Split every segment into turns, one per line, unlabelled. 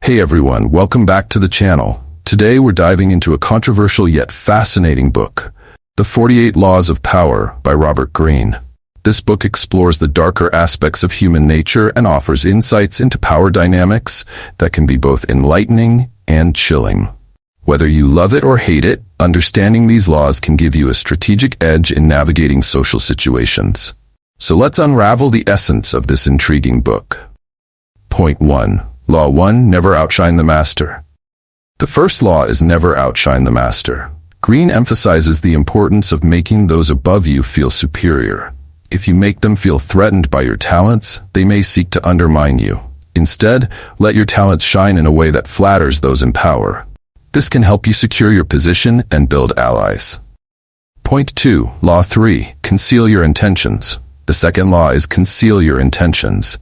Hey everyone, welcome back to the channel. Today we're diving into a controversial yet fascinating book, The 48 Laws of Power by Robert Greene. This book explores the darker aspects of human nature and offers insights into power dynamics that can be both enlightening and chilling. Whether you love it or hate it, understanding these laws can give you a strategic edge in navigating social situations. So let's unravel the essence of this intriguing book. Point 1. Law 1. Never outshine the master. The first law is never outshine the master. Greene emphasizes the importance of making those above you feel superior. If you make them feel threatened by your talents, they may seek to undermine you. Instead, let your talents shine in a way that flatters those in power. This can help you secure your position and build allies. Point 2. Law 3. Conceal your intentions. The second law is conceal your intentions.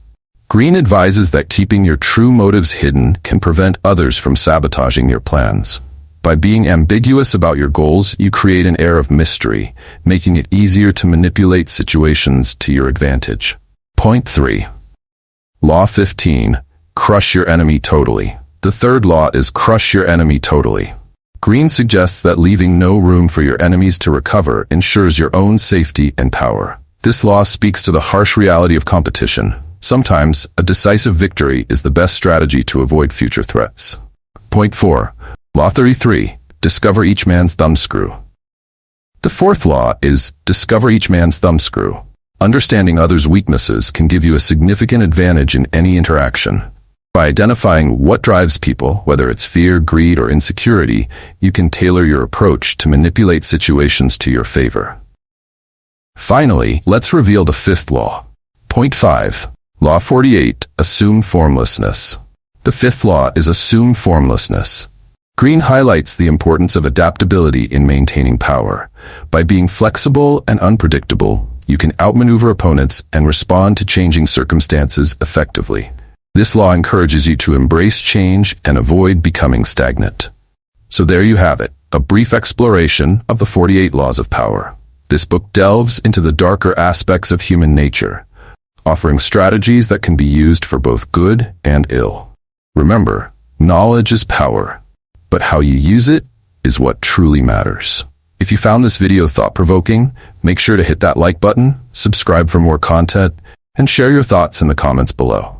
Greene advises that keeping your true motives hidden can prevent others from sabotaging your plans. By being ambiguous about your goals, you create an air of mystery, making it easier to manipulate situations to your advantage. Point 3. Law 15. Crush your enemy totally. The third law is crush your enemy totally. Greene suggests that leaving no room for your enemies to recover ensures your own safety and power. This law speaks to the harsh reality of competition. Sometimes, a decisive victory is the best strategy to avoid future threats. Point 4. Law 33. Discover each man's thumbscrew. The fourth law is discover each man's thumbscrew. Understanding others' weaknesses can give you a significant advantage in any interaction. By identifying what drives people, whether it's fear, greed, or insecurity, you can tailor your approach to manipulate situations to your favor. Finally, let's reveal the fifth law. Point 5. Law 48. Assume formlessness. The fifth law is assume formlessness. Greene highlights the importance of adaptability in maintaining power. By being flexible and unpredictable, you can outmaneuver opponents and respond to changing circumstances effectively. This law encourages you to embrace change and avoid becoming stagnant. So there you have it, a brief exploration of the 48 laws of power. This book delves into the darker aspects of human nature, offering strategies that can be used for both good and ill. Remember, knowledge is power, but how you use it is what truly matters. If you found this video thought-provoking, make sure to hit that like button, subscribe for more content, and share your thoughts in the comments below.